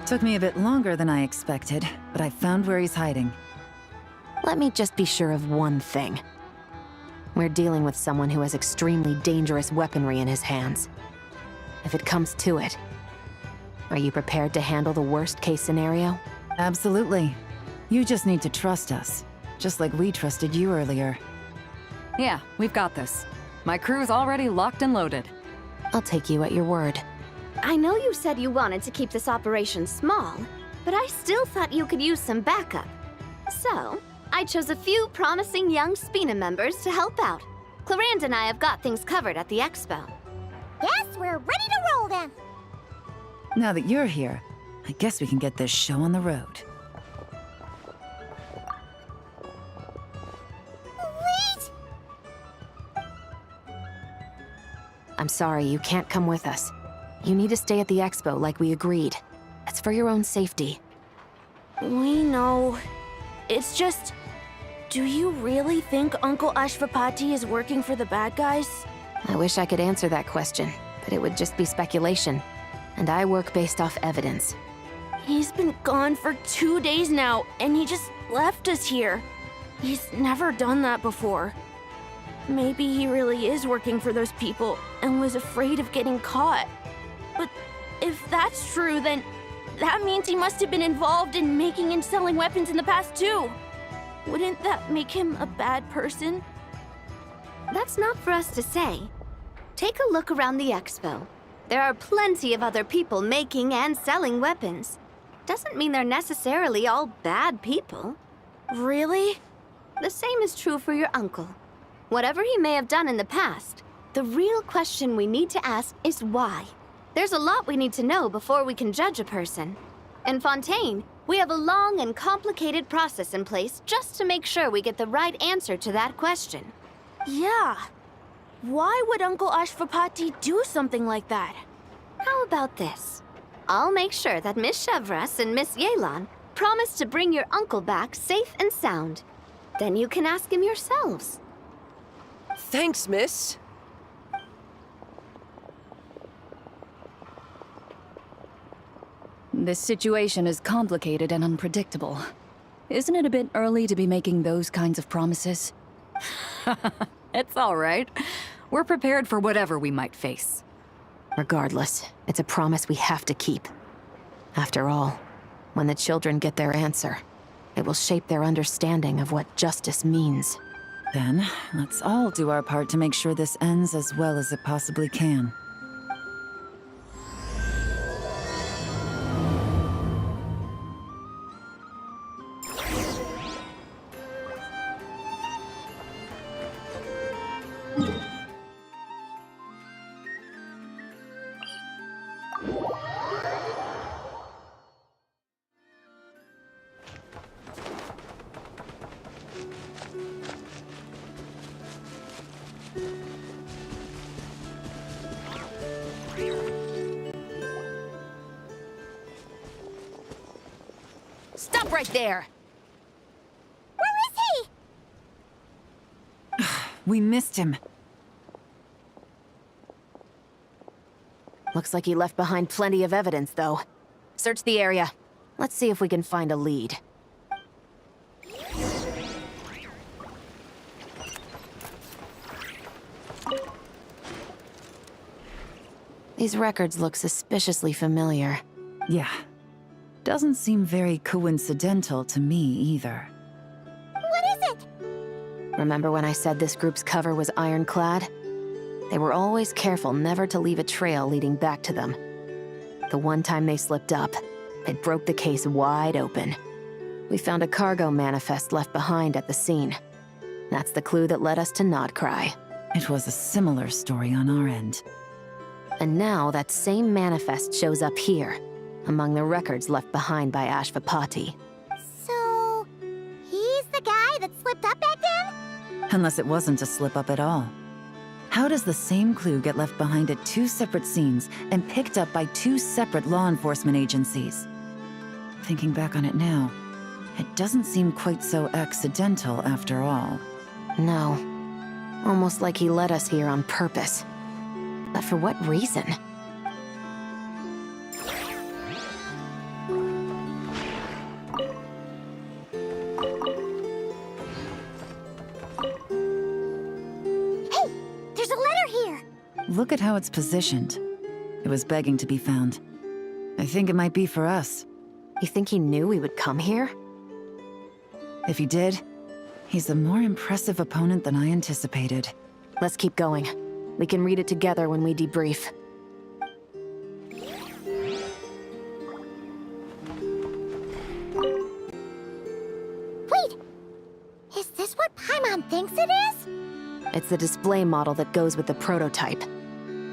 Took me a bit longer than I expected, but I found where he's hiding. Let me just be sure of one thing. We're dealing with someone who has extremely dangerous weaponry in his hands. If it comes to it, are you prepared to handle the worst-case scenario? Absolutely. You just need to trust us, just like we trusted you earlier. Yeah, we've got this. My crew's already locked and loaded. I'll take you at your word. I know you said you wanted to keep this operation small, but I still thought you could use some backup. So, I chose a few promising young Spina members to help out. Clarande and I have got things covered at the expo. Yes, we're ready to roll then. Now that you're here, I guess we can get this show on the road. Wait! I'm sorry, you can't come with us. You need to stay at the expo like we agreed. It's for your own safety. We know. It's just... Do you really think Uncle Ashvapati is working for the bad guys? I wish I could answer that question, but it would just be speculation. And I work based off evidence. He's been gone for 2 days now, and he just left us here. He's never done that before. Maybe he really is working for those people and was afraid of getting caught. But if that's true, then that means he must have been involved in making and selling weapons in the past too. Wouldn't that make him a bad person? That's not for us to say. Take a look around the expo. There are plenty of other people making and selling weapons. Doesn't mean they're necessarily all bad people. Really? The same is true for your uncle. Whatever he may have done in the past, the real question we need to ask is why. There's a lot we need to know before we can judge a person. In Fontaine, we have a long and complicated process in place just to make sure we get the right answer to that question. Yeah. Why would Uncle Ashvapati do something like that? How about this? I'll make sure that Miss Chevras and Miss Yelan promise to bring your uncle back safe and sound. Then you can ask him yourselves. Thanks, miss. This situation is complicated and unpredictable. Isn't it a bit early to be making those kinds of promises? It's all right. We're prepared for whatever we might face. Regardless, it's a promise we have to keep. After all, when the children get their answer, it will shape their understanding of what justice means. Then, let's all do our part to make sure this ends as well as it possibly can. Stop right there! Where is he? We missed him. Looks like he left behind plenty of evidence, though. Search the area. Let's see if we can find a lead. These records look suspiciously familiar. Yeah. Doesn't seem very coincidental to me either. What is it? Remember when I said this group's cover was ironclad? They were always careful never to leave a trail leading back to them. The one time they slipped up, it broke the case wide open. We found a cargo manifest left behind at the scene. That's the clue that led us to Nodcry. It was a similar story on our end. And now that same manifest shows up here, among the records left behind by Ashvapati. So, he's the guy that slipped up back then? Unless it wasn't a slip-up at all. How does the same clue get left behind at two separate scenes and picked up by two separate law enforcement agencies? Thinking back on it now, it doesn't seem quite so accidental after all. No. Almost like he led us here on purpose. But for what reason? look at how it's positioned. It was begging to be found. I think it might be for us. You think he knew we would come here? If he did, he's a more impressive opponent than I anticipated. Let's keep going. We can read it together when we debrief. Wait! Is this what Paimon thinks it is? It's the display model that goes with the prototype.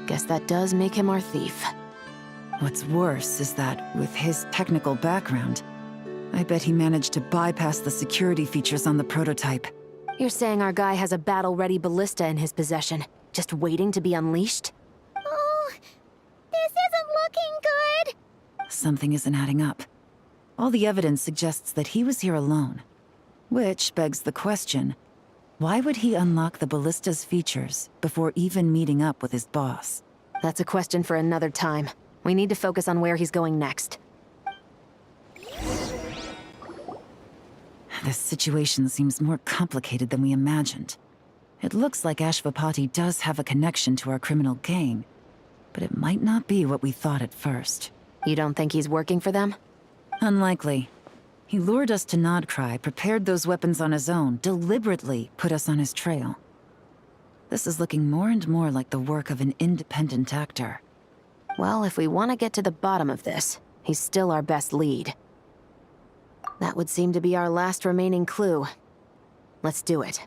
Guess that does make him our thief. What's worse is that, with his technical background, I bet he managed to bypass the security features on the prototype. You're saying our guy has a battle-ready ballista in his possession, just waiting to be unleashed? Oh, this isn't looking good. Something isn't adding up. All the evidence suggests that he was here alone. Which begs the question, why would he unlock the ballista's features before even meeting up with his boss? That's a question for another time. We need to focus on where he's going next. This situation seems more complicated than we imagined. It looks like Ashvapati does have a connection to our criminal gang, but it might not be what we thought at first. You don't think he's working for them? Unlikely. He lured us to Nodcry, prepared those weapons on his own, deliberately put us on his trail. This is looking more and more like the work of an independent actor. Well, if we want to get to the bottom of this, he's still our best lead. That would seem to be our last remaining clue. Let's do it.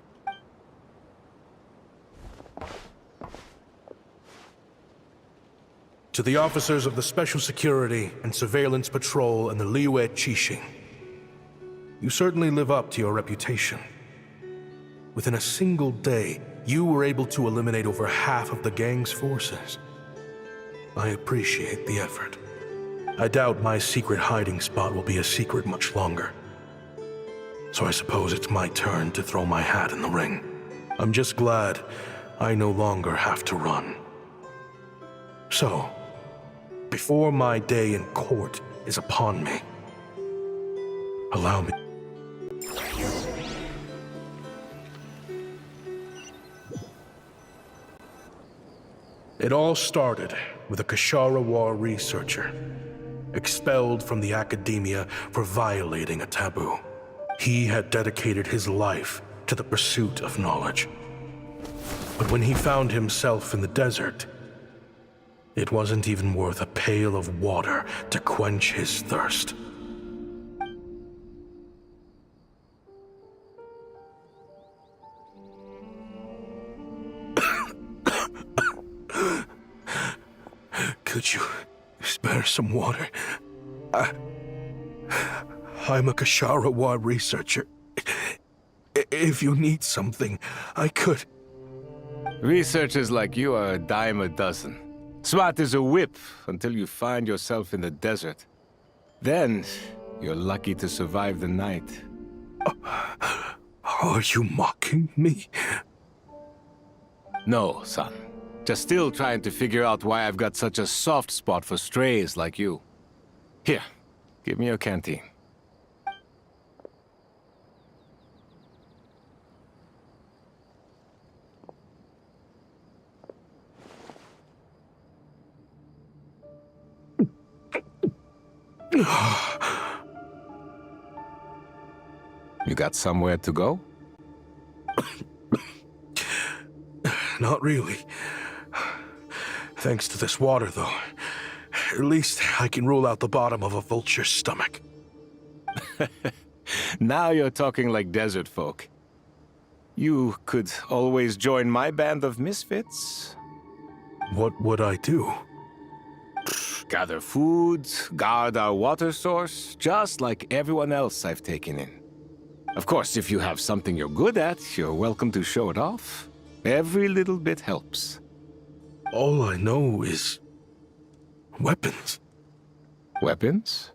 To the officers of the Special Security and Surveillance Patrol and the Liyue Qixing, you certainly live up to your reputation. Within a single day, you were able to eliminate over half of the gang's forces. I appreciate the effort. I doubt my secret hiding spot will be a secret much longer. So I suppose it's my turn to throw my hat in the ring. I'm just glad I no longer have to run. So, before my day in court is upon me, allow me. It all started with a Kashara War researcher, expelled from the academia for violating a taboo. He had dedicated his life to the pursuit of knowledge. But when he found himself in the desert, it wasn't even worth a pail of water to quench his thirst. Could you spare some water? I'm a Kashara War researcher. If you need something, I could. Researchers like you are a dime a dozen. Smart as a whip until you find yourself in the desert. Then, you're lucky to survive the night. Are you mocking me? No, son. Just still trying to figure out why I've got such a soft spot for strays like you. Here, give me your canteen. You got somewhere to go? Not really. Thanks to this water, though. At least I can rule out the bottom of a vulture's stomach. Now you're talking like desert folk. You could always join my band of misfits. What would I do? Gather food, guard our water source, just like everyone else I've taken in. Of course, if you have something you're good at, you're welcome to show it off. Every little bit helps. All I know is weapons. Weapons?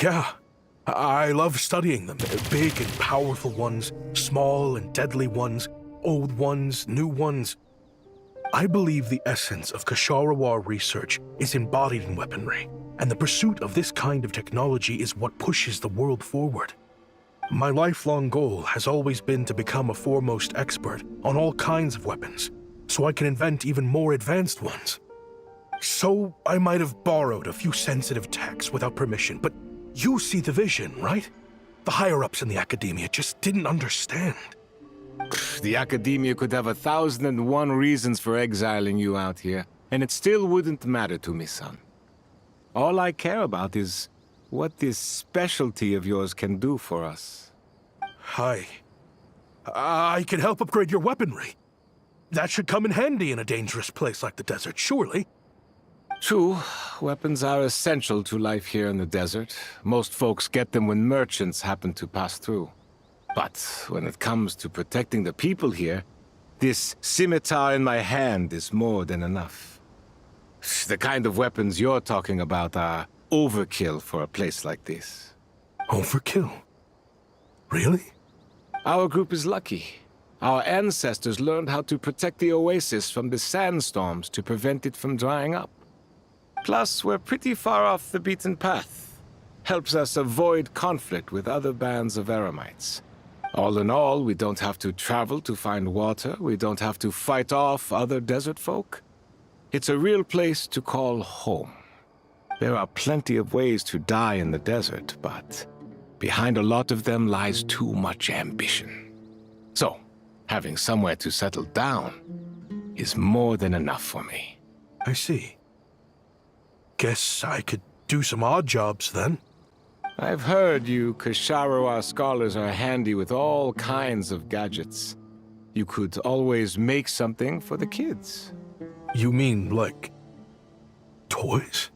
Yeah, I love studying them. Big and powerful ones, small and deadly ones, old ones, new ones. I believe the essence of Kashara War research is embodied in weaponry, and the pursuit of this kind of technology is what pushes the world forward. My lifelong goal has always been to become a foremost expert on all kinds of weapons, so I can invent even more advanced ones. So I might have borrowed a few sensitive techs without permission, but you see the vision, right? The higher-ups in the academia just didn't understand. The academia could have 1,001 reasons for exiling you out here, and it still wouldn't matter to me, son. All I care about is what this specialty of yours can do for us. I can help upgrade your weaponry. That should come in handy in a dangerous place like the desert, surely. True, weapons are essential to life here in the desert. Most folks get them when merchants happen to pass through. But when it comes to protecting the people here, this scimitar in my hand is more than enough. The kind of weapons you're talking about are overkill for a place like this. Overkill? Really? Our group is lucky. Our ancestors learned how to protect the oasis from the sandstorms to prevent it from drying up. Plus, we're pretty far off the beaten path. Helps us avoid conflict with other bands of eremites. All in all, we don't have to travel to find water. We don't have to fight off other desert folk. It's a real place to call home. There are plenty of ways to die in the desert, but behind a lot of them lies too much ambition. So, having somewhere to settle down is more than enough for me. I see. Guess I could do some odd jobs then. I've heard you Ksharowa scholars are handy with all kinds of gadgets. You could always make something for the kids. You mean, like, toys?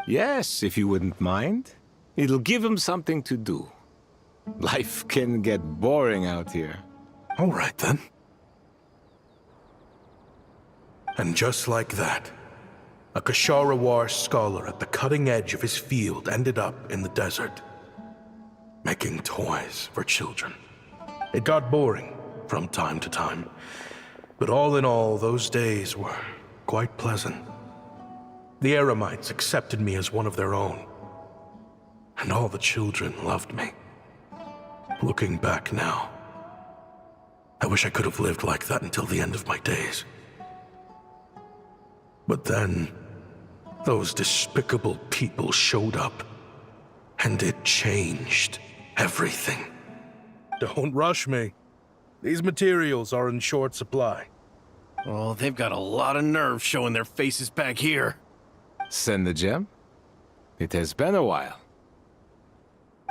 Yes, if you wouldn't mind. It'll give them something to do. Life can get boring out here. All right, then. And just like that, a Ksharowa scholar at the cutting edge of his field ended up in the desert, making toys for children. It got boring from time to time, but all in all, those days were quite pleasant. The eremites accepted me as one of their own, and all the children loved me. Looking back now, I wish I could have lived like that until the end of my days. But then, those despicable people showed up, and it changed everything. Don't rush me. These materials are in short supply. Oh, they've got a lot of nerve showing their faces back here. Send the gem? It has been a while.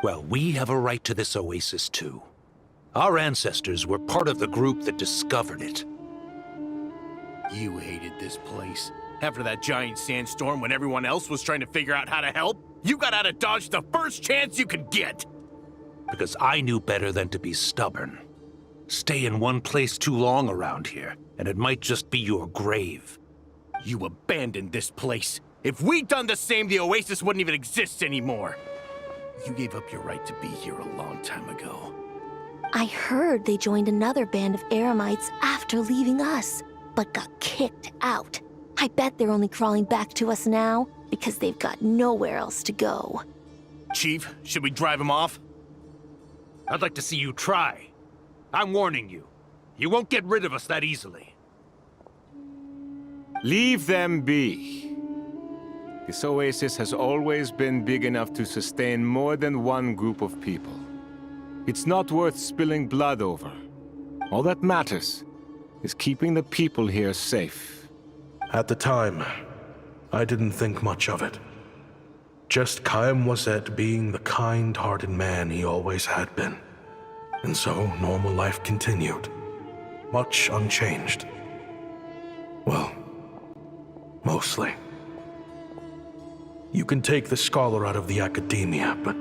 Well, we have a right to this oasis too. Our ancestors were part of the group that discovered it. You hated this place. After that giant sandstorm when everyone else was trying to figure out how to help, you got out of Dodge the first chance you could get. Because I knew better than to be stubborn. Stay in one place too long around here, and it might just be your grave. You abandoned this place. If we'd done the same, the oasis wouldn't even exist anymore. You gave up your right to be here a long time ago. I heard they joined another band of eremites after leaving us, but got kicked out. I bet they're only crawling back to us now because they've got nowhere else to go. Chief, should we drive him off? I'd like to see you try. I'm warning you. You won't get rid of us that easily. Leave them be. This oasis has always been big enough to sustain more than one group of people. It's not worth spilling blood over. All that matters is keeping the people here safe. At the time, I didn't think much of it. Just Chaim Wazet being the kind-hearted man he always had been. And so, normal life continued. Much unchanged. Well, mostly. You can take the scholar out of the academia, but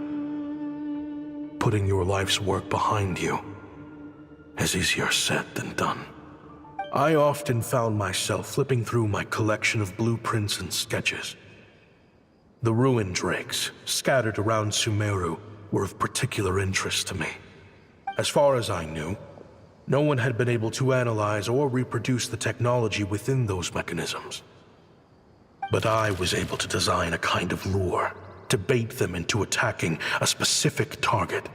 putting your life's work behind you is easier said than done. I often found myself flipping through my collection of blueprints and sketches. The ruin drakes scattered around Sumeru were of particular interest to me. As far as I knew, no one had been able to analyze or reproduce the technology within those mechanisms. But I was able to design a kind of lure to bait them into attacking a specific target,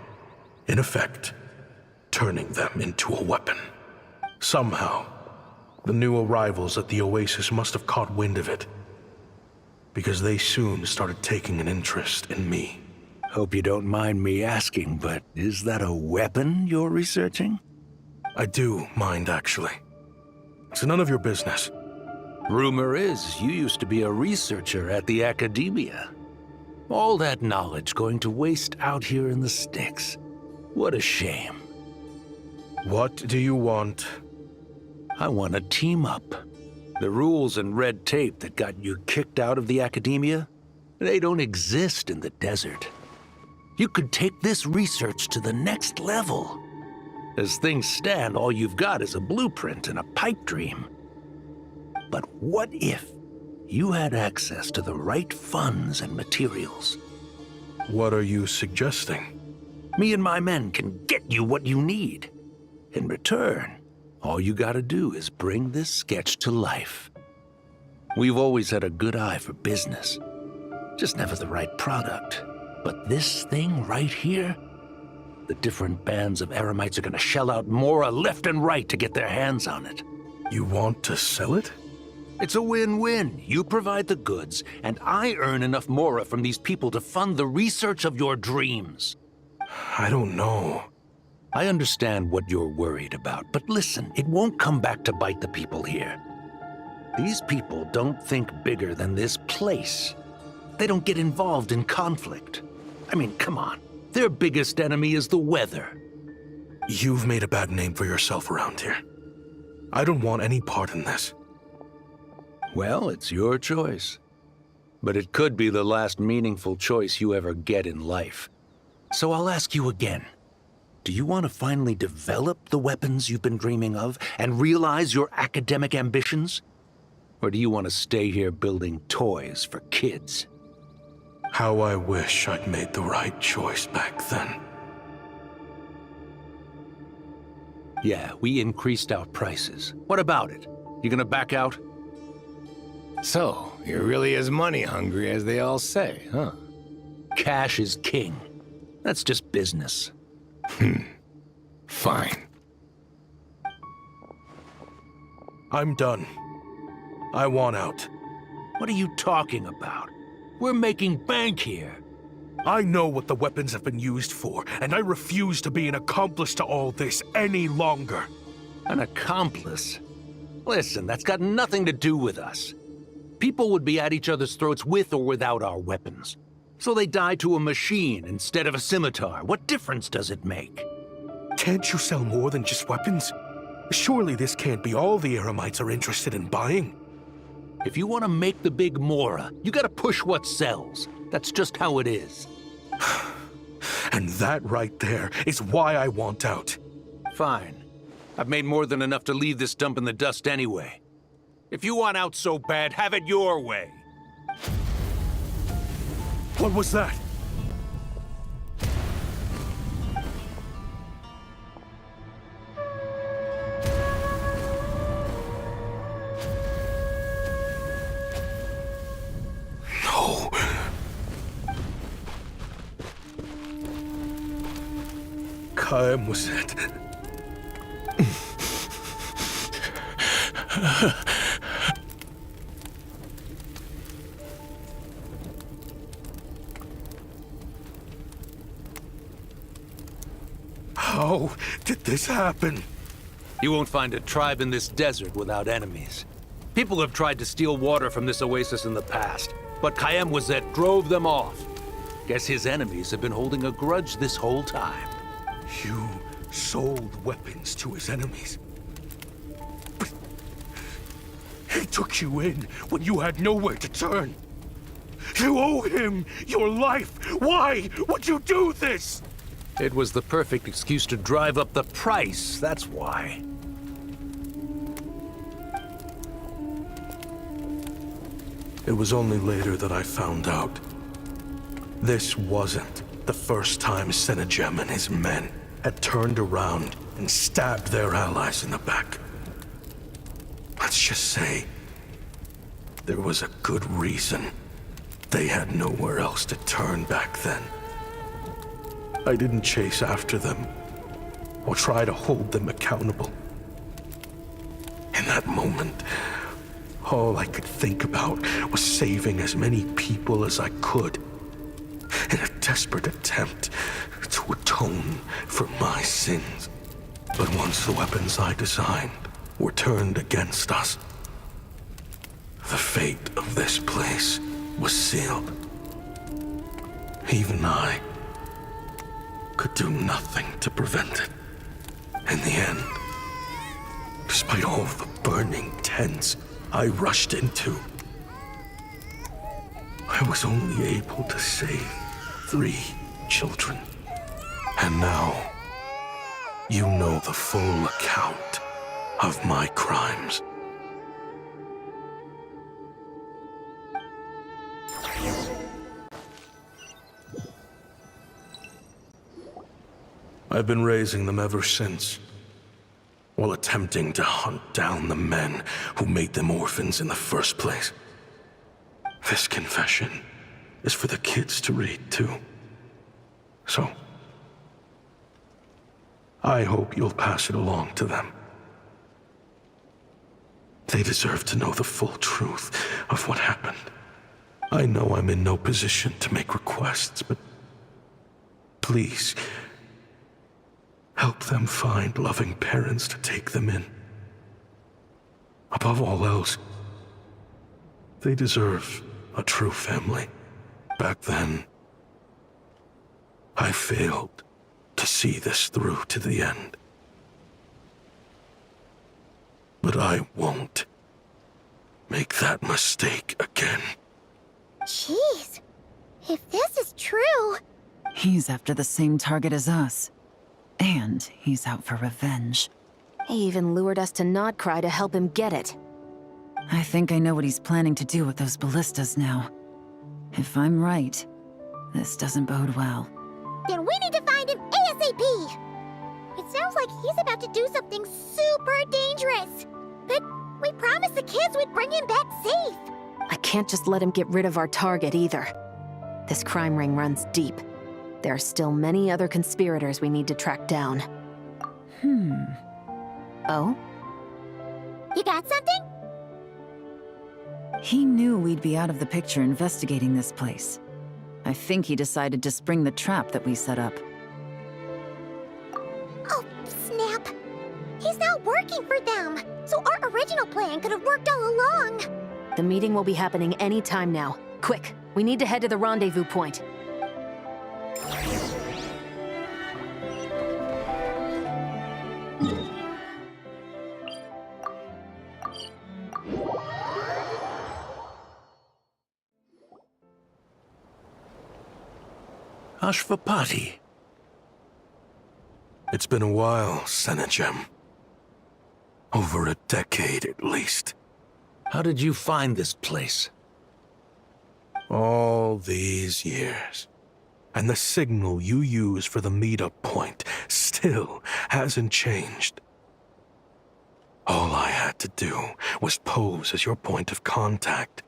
in effect, turning them into a weapon. Somehow, The new arrivals at the Oasis must have caught wind of it, because they soon started taking an interest in me. Hope you don't mind me asking, but is that a weapon you're researching? I do mind, actually. It's none of your business. Rumor is you used to be a researcher at the Academia. All that knowledge going to waste out here in the sticks. What a shame. What do you want? I want to team up. The rules and red tape that got you kicked out of the Academia, they don't exist in the desert. You could take this research to the next level. As things stand, all you've got is a blueprint and a pipe dream. But what if you had access to the right funds and materials? What are you suggesting? Me and my men can get you what you need. In return, all you gotta do is bring this sketch to life. We've always had a good eye for business, just never the right product. But this thing right here, the different bands of Eremites are gonna shell out Mora left and right to get their hands on it. You want to sell it? It's a win-win. You provide the goods, and I earn enough Mora from these people to fund the research of your dreams. I don't know. I understand what you're worried about, but listen, it won't come back to bite the people here. These people don't think bigger than this place. They don't get involved in conflict. I mean, come on. Their biggest enemy is the weather. You've made a bad name for yourself around here. I don't want any part in this. Well, it's your choice. But it could be the last meaningful choice you ever get in life. So I'll ask you again. Do you want to finally develop the weapons you've been dreaming of and realize your academic ambitions? Or do you want to stay here building toys for kids? How I wish I'd made the right choice back then. Yeah, we increased our prices. What about it? You gonna back out? So, you're really as money hungry as they all say, huh? Cash is king. That's just business. Fine. I'm done. I want out. What are you talking about? We're making bank here. I know what the weapons have been used for, and I refuse to be an accomplice to all this any longer. An accomplice? Listen, that's got nothing to do with us. People would be at each other's throats with or without our weapons. So they die to a machine instead of a scimitar. What difference does it make? Can't you sell more than just weapons? Surely this can't be all the Eremites are interested in buying. If you want to make the big Mora, you gotta push what sells. That's just how it is. And that right there is why I want out. Fine. I've made more than enough to leave this dump in the dust anyway. If you want out so bad, have it your way. What was that? No. Kaem was it. How did this happen? You won't find a tribe in this desert without enemies. People have tried to steal water from this oasis in the past, but Kaem Wazet drove them off. Guess his enemies have been holding a grudge this whole time. You sold weapons to his enemies. But he took you in when you had nowhere to turn. You owe him your life. Why would you do this? It was the perfect excuse to drive up the price, that's why. It was only later that I found out. This wasn't the first time Senejem and his men had turned around and stabbed their allies in the back. Let's just say, there was a good reason they had nowhere else to turn back then. I didn't chase after them or try to hold them accountable. In that moment, all I could think about was saving as many people as I could in a desperate attempt to atone for my sins. But once the weapons I designed were turned against us, the fate of this place was sealed. Even I could do nothing to prevent it. In the end, despite all the burning tents I rushed into, I was only able to save 3 children. And now, you know the full account of my crimes. I've been raising them ever since, while attempting to hunt down the men who made them orphans in the first place. This confession is for the kids to read, too. So, I hope you'll pass it along to them. They deserve to know the full truth of what happened. I know I'm in no position to make requests, but please, help them find loving parents to take them in. Above all else, they deserve a true family. Back then, I failed to see this through to the end. But I won't make that mistake again. Jeez. If this is true... He's after the same target as us. And he's out for revenge. He even lured us to Nodcry to help him get it. I think I know what he's planning to do with those ballistas now. If I'm right, this doesn't bode well. Then we need to find him ASAP! It sounds like he's about to do something super dangerous. But we promised the kids we'd bring him back safe. I can't just let him get rid of our target either. This crime ring runs deep. There are still many other conspirators we need to track down. Oh? You got something? He knew we'd be out of the picture investigating this place. I think he decided to spring the trap that we set up. Oh, snap. He's not working for them. So our original plan could have worked all along. The meeting will be happening any time now. Quick, we need to head to the rendezvous point. Ashvapati. It's been a while, Senegem. Over a decade, at least. How did you find this place? All these years. And the signal you use for the meetup point still hasn't changed. All I had to do was pose as your point of contact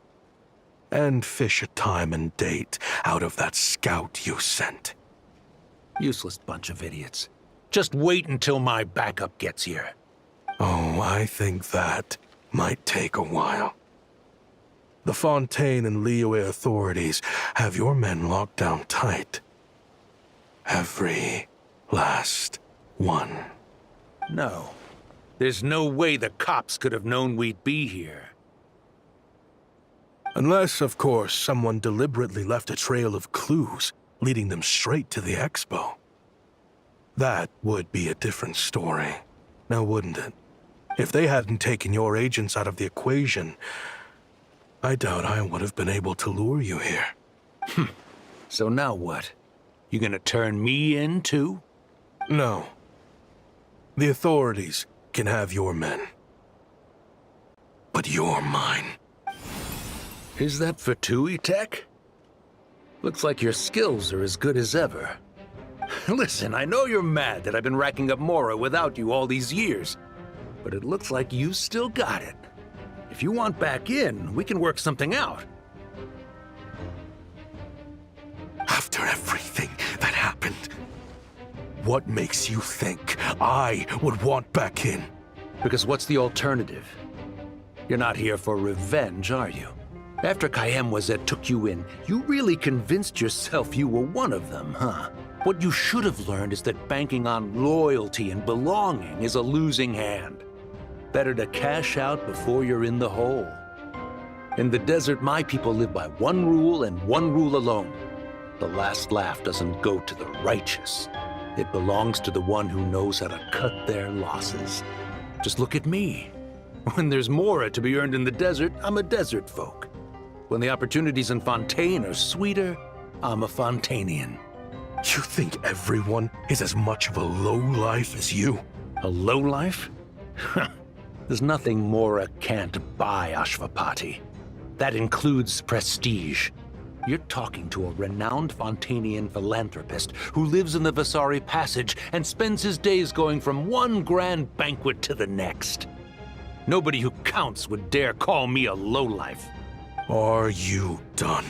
and fish a time and date out of that scout you sent. Useless bunch of idiots. Just wait until my backup gets here. Oh, I think that might take a while. The Fontaine and Liyue authorities have your men locked down tight. Every last one. No. There's no way the cops could have known we'd be here. Unless, of course, someone deliberately left a trail of clues leading them straight to the expo. That would be a different story, now wouldn't it? If they hadn't taken your agents out of the equation, I doubt I would have been able to lure you here. So now what? You gonna turn me in, too? No. The authorities can have your men. But you're mine. Is that for Tui Tech? Looks like your skills are as good as ever. Listen, I know you're mad that I've been racking up Mora without you all these years, but it looks like you still got it. If you want back in, we can work something out. After everything that happened, what makes you think I would want back in? Because what's the alternative? You're not here for revenge, are you? After Kayemwazet took you in, you really convinced yourself you were one of them, huh? What you should have learned is that banking on loyalty and belonging is a losing hand. Better to cash out before you're in the hole. In the desert, my people live by one rule and one rule alone. The last laugh doesn't go to the righteous. It belongs to the one who knows how to cut their losses. Just look at me. When there's mora to be earned in the desert, I'm a desert folk. When the opportunities in Fontaine are sweeter, I'm a Fontanian. You think everyone is as much of a lowlife as you? A lowlife? There's nothing mora can't buy, Ashvapati. That includes prestige. You're talking to a renowned Fontanian philanthropist who lives in the Vasari Passage and spends his days going from one grand banquet to the next. Nobody who counts would dare call me a lowlife. Are you done?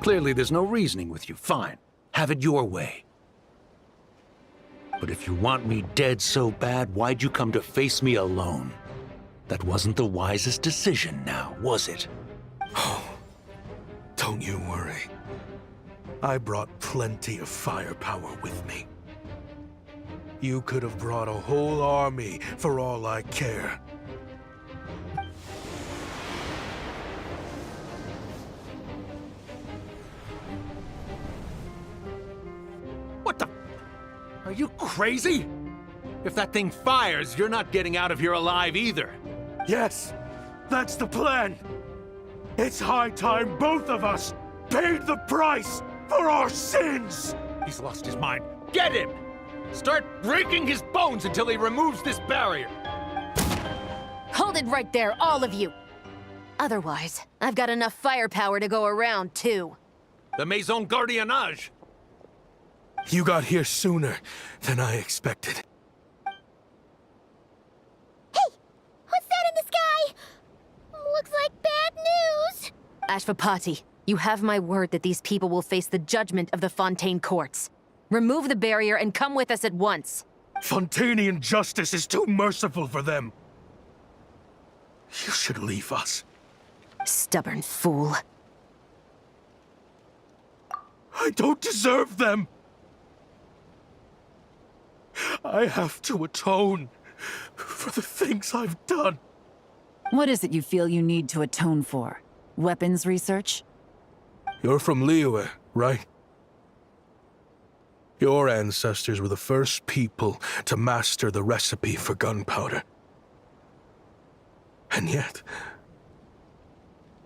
Clearly there's no reasoning with you. Fine. Have it your way. But if you want me dead so bad, why'd you come to face me alone? That wasn't the wisest decision now, was it? Oh, don't you worry. I brought plenty of firepower with me. You could have brought a whole army for all I care. What the? Are you crazy? If that thing fires, you're not getting out of here alive either. Yes, that's the plan. It's high time both of us paid the price for our sins. He's lost his mind. Get him! Start breaking his bones until he removes this barrier. Hold it right there, all of you! Otherwise, I've got enough firepower to go around, too. The Maison Gardiennage! You got here sooner than I expected. Hey! What's that in the sky? Looks like bad news! Ashvapati, you have my word that these people will face the judgment of the Fontaine courts. Remove the barrier and come with us at once. Fontanian justice is too merciful for them. You should leave us. Stubborn fool. I don't deserve them. I have to atone for the things I've done. What is it you feel you need to atone for? Weapons research? You're from Liyue, right? Your ancestors were the first people to master the recipe for gunpowder. And yet,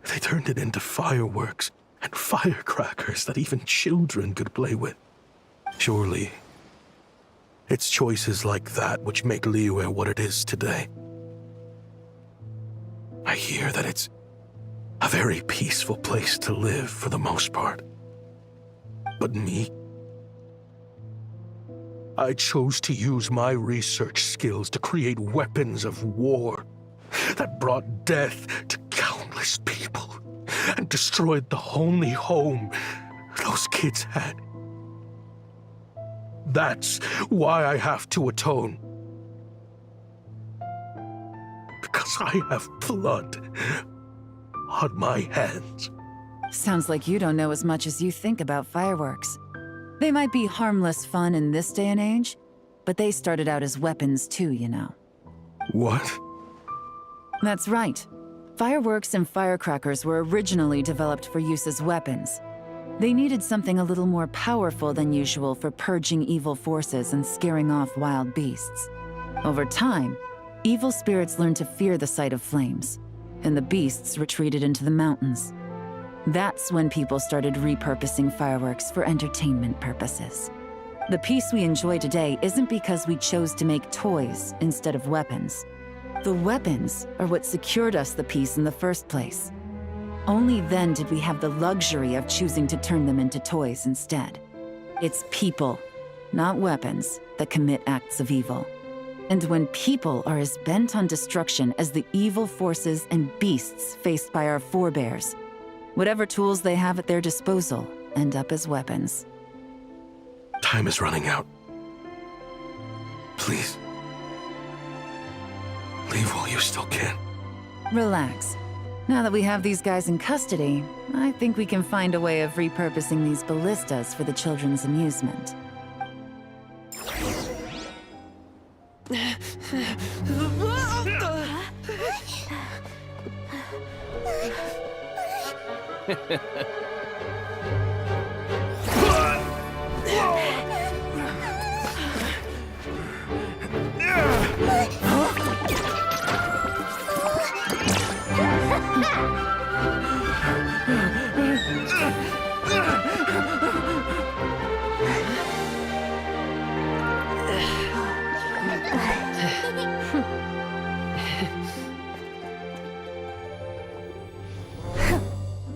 they turned it into fireworks and firecrackers that even children could play with. Surely, it's choices like that which make Liyue what it is today. I hear that it's a very peaceful place to live for the most part. But me? I chose to use my research skills to create weapons of war that brought death to countless people and destroyed the only home those kids had. That's why I have to atone. Because I have blood on my hands. Sounds like you don't know as much as you think about fireworks. They might be harmless fun in this day and age, but they started out as weapons too, you know. What? That's right. Fireworks and firecrackers were originally developed for use as weapons. They needed something a little more powerful than usual for purging evil forces and scaring off wild beasts. Over time, evil spirits learned to fear the sight of flames, and the beasts retreated into the mountains. That's when people started repurposing fireworks for entertainment purposes. The peace we enjoy today isn't because we chose to make toys instead of weapons. The weapons are what secured us the peace in the first place. Only then did we have the luxury of choosing to turn them into toys instead. It's people, not weapons, that commit acts of evil. And when people are as bent on destruction as the evil forces and beasts faced by our forebears, whatever tools they have at their disposal end up as weapons. Time is running out. Please. Leave while you still can. Relax. Now that we have these guys in custody, I think we can find a way of repurposing these ballistas for the children's amusement.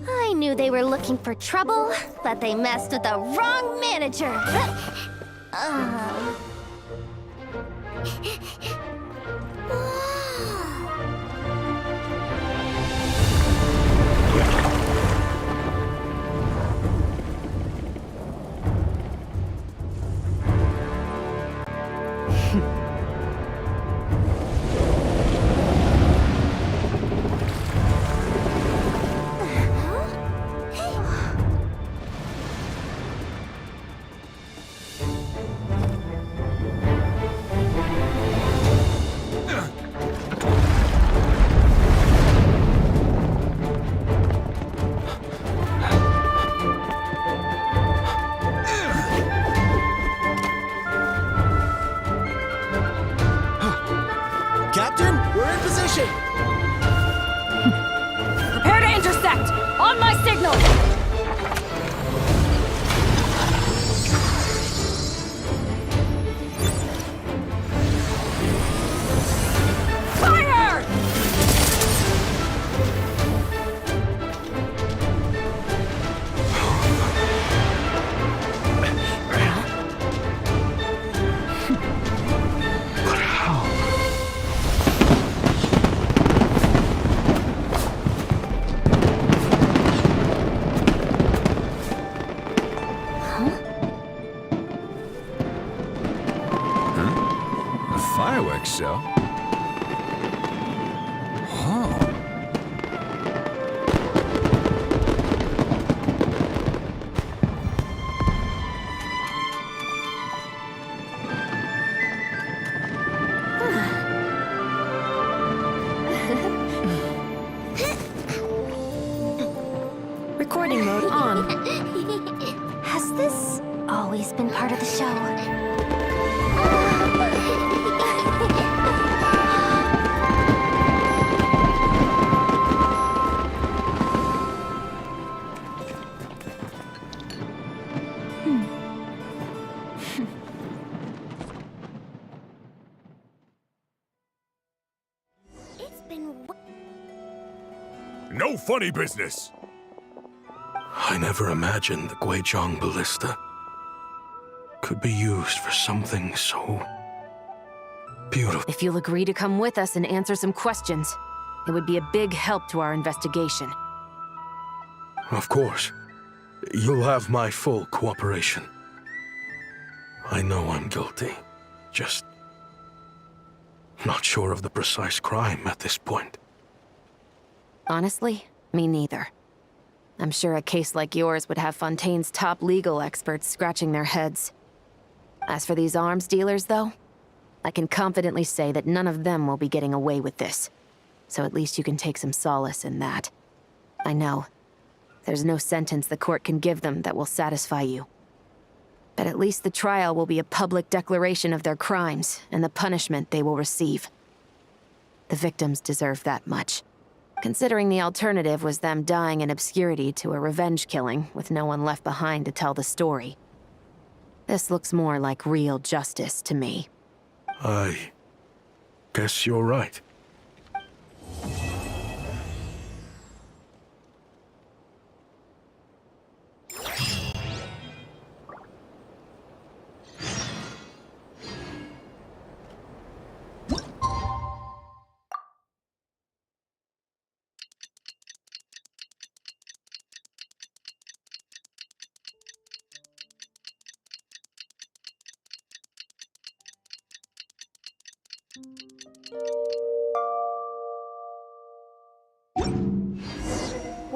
I knew they were looking for trouble, but they messed with the wrong manager. Captain, we're in position! Prepare to intersect! On my signal! Fire! Fireworks show? Oh. Recording mode on. Has this always been part of the show? It's been No funny business! I never imagined the Guizhong ballista could be used for something so beautiful. If you'll agree to come with us and answer some questions, it would be a big help to our investigation. Of course. You'll have my full cooperation. I know I'm guilty. Just not sure of the precise crime at this point. Honestly, me neither. I'm sure a case like yours would have Fontaine's top legal experts scratching their heads. As for these arms dealers, though, I can confidently say that none of them will be getting away with this. So at least you can take some solace in that. I know. There's no sentence the court can give them that will satisfy you. But at least the trial will be a public declaration of their crimes and the punishment they will receive. The victims deserve that much. Considering the alternative was them dying in obscurity to a revenge killing with no one left behind to tell the story. This looks more like real justice to me. I guess you're right.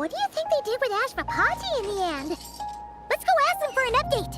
What do you think they did with Ashvapati in the end? Let's go ask them for an update.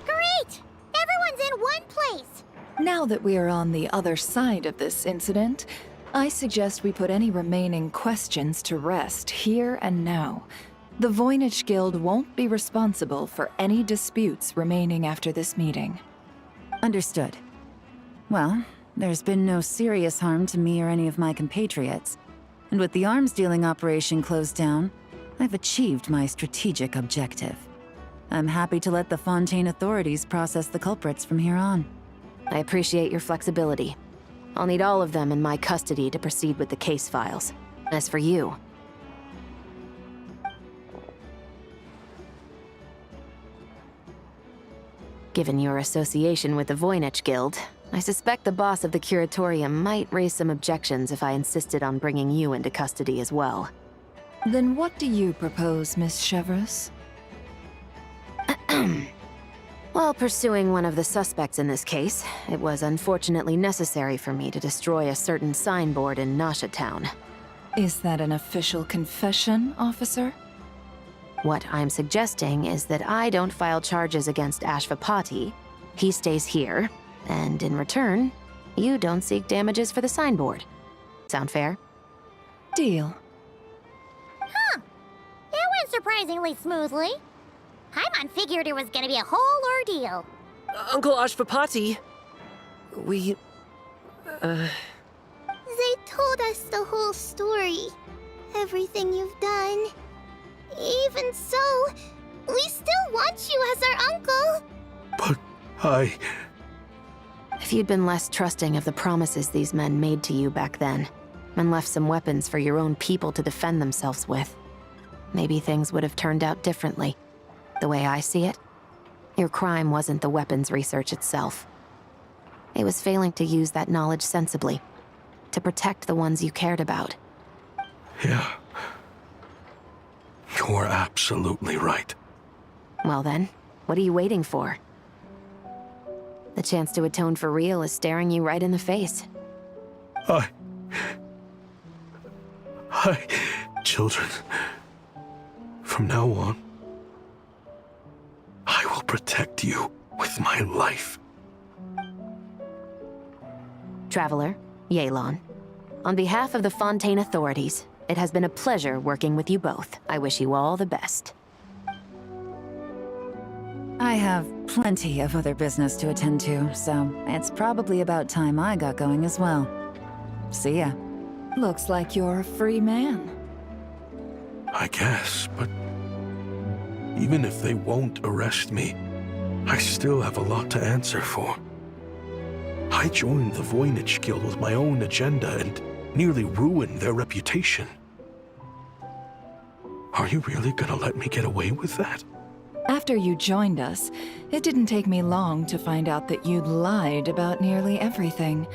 Great! Everyone's in one place! Now that we are on the other side of this incident, I suggest we put any remaining questions to rest here and now. The Voynich Guild won't be responsible for any disputes remaining after this meeting. Understood. Well, there's been no serious harm to me or any of my compatriots. And with the arms dealing operation closed down, I've achieved my strategic objective. I'm happy to let the Fontaine authorities process the culprits from here on. I appreciate your flexibility. I'll need all of them in my custody to proceed with the case files. As for you... Given your association with the Voynich Guild, I suspect the boss of the Curatorium might raise some objections if I insisted on bringing you into custody as well. Then what do you propose, Miss Chevreuse? While pursuing one of the suspects in this case, it was unfortunately necessary for me to destroy a certain signboard in Nasha Town. Is that an official confession, officer? What I'm suggesting is that I don't file charges against Ashvapati, he stays here, and in return, you don't seek damages for the signboard. Sound fair? Deal. Huh. That went surprisingly smoothly. Paimon figured it was gonna be a whole ordeal. Uncle Ashvapati, we... They told us the whole story. Everything you've done. Even so, we still want you as our uncle. But If you'd been less trusting of the promises these men made to you back then, and left some weapons for your own people to defend themselves with, maybe things would have turned out differently. The way I see it, your crime wasn't the weapons research itself. It was failing to use that knowledge sensibly, to protect the ones you cared about. Yeah. You're absolutely right. Well then, what are you waiting for? The chance to atone for real is staring you right in the face. Children, from now on, I will protect you with my life. Traveler, Yelan, on behalf of the Fontaine authorities, it has been a pleasure working with you both. I wish you all the best. I have plenty of other business to attend to, so it's probably about time I got going as well. See ya. Looks like you're a free man. I guess, but even if they won't arrest me, I still have a lot to answer for. I joined the Voynich Guild with my own agenda and nearly ruined their reputation. Are you really gonna let me get away with that? After you joined us, it didn't take me long to find out that you'd lied about nearly everything.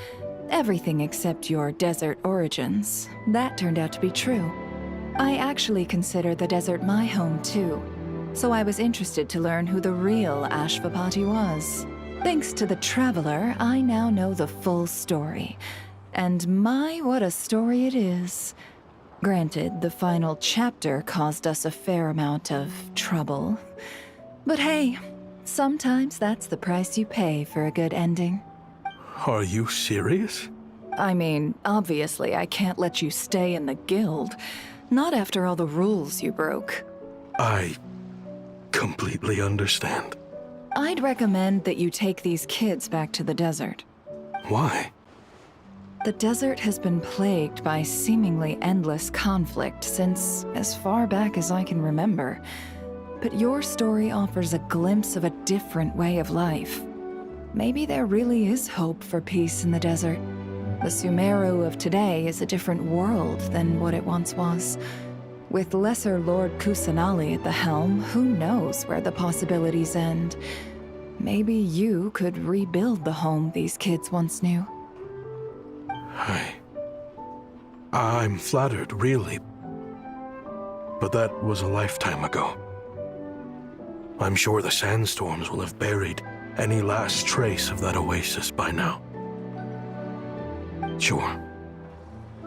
Everything except your desert origins. That turned out to be true. I actually consider the desert my home too, so I was interested to learn who the real Ashvapati was. Thanks to the Traveler, I now know the full story. And my, what a story it is. Granted, the final chapter caused us a fair amount of trouble. But hey, sometimes that's the price you pay for a good ending. Are you serious? I mean, obviously I can't let you stay in the guild. Not after all the rules you broke. I completely understand. I'd recommend that you take these kids back to the desert. Why? The desert has been plagued by seemingly endless conflict since as far back as I can remember. But your story offers a glimpse of a different way of life. Maybe there really is hope for peace in the desert. The Sumeru of today is a different world than what it once was. With Lesser Lord Kusanali at the helm, who knows where the possibilities end? Maybe you could rebuild the home these kids once knew. I'm flattered, really. But that was a lifetime ago. I'm sure the sandstorms will have buried any last trace of that oasis by now. Sure,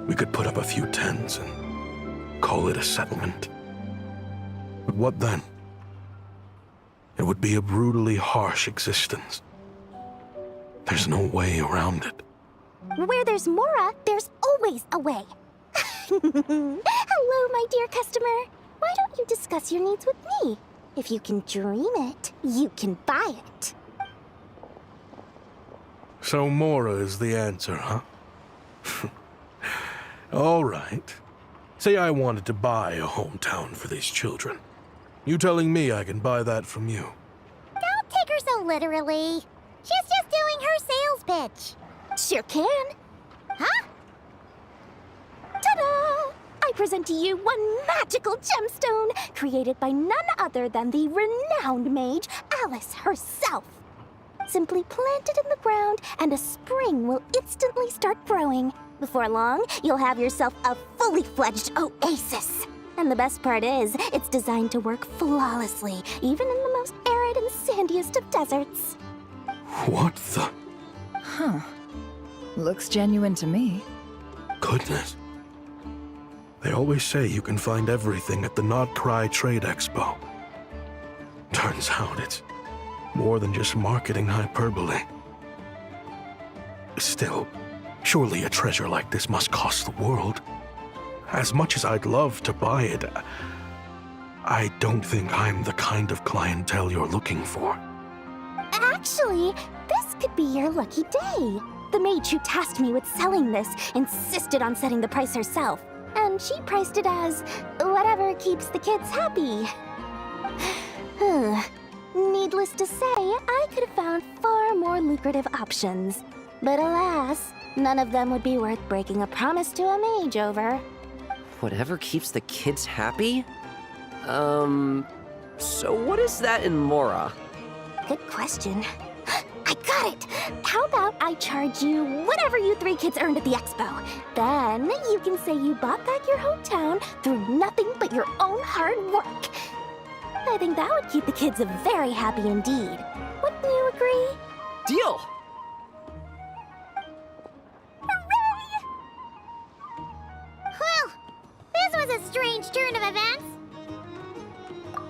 we could put up a few tents and call it a settlement. But what then? It would be a brutally harsh existence. There's no way around it. Where there's Mora, there's always a way. Hello, my dear customer. Why don't you discuss your needs with me? If you can dream it, you can buy it. So Mora is the answer, huh? All right. Say I wanted to buy a hometown for these children. You telling me I can buy that from you? Don't take her so literally. She's just doing her sales pitch. Sure can. Huh? Ta-da! I present to you one magical gemstone created by none other than the renowned mage Alice herself. Simply plant it in the ground and a spring will instantly start growing. Before long, you'll have yourself a fully fledged oasis. And the best part is, it's designed to work flawlessly, even in the most arid and sandiest of deserts. What the? Huh. Looks genuine to me. Goodness. They always say you can find everything at the Not Cry Trade Expo. Turns out it's more than just marketing hyperbole. Still, surely a treasure like this must cost the world. As much as I'd love to buy it, I don't think I'm the kind of clientele you're looking for. Actually, this could be your lucky day. The mage who tasked me with selling this insisted on setting the price herself, and she priced it as whatever keeps the kids happy. Needless to say, I could have found far more lucrative options. But alas, none of them would be worth breaking a promise to a mage over. Whatever keeps the kids happy? So what is that in Mora? Good question. I got it! How about I charge you whatever you three kids earned at the expo? Then you can say you bought back your hometown through nothing but your own hard work. I think that would keep the kids very happy indeed. Wouldn't you agree? Deal! Hooray! Well, this was a strange turn of events.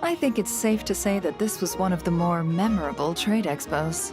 I think it's safe to say that this was one of the more memorable trade expos.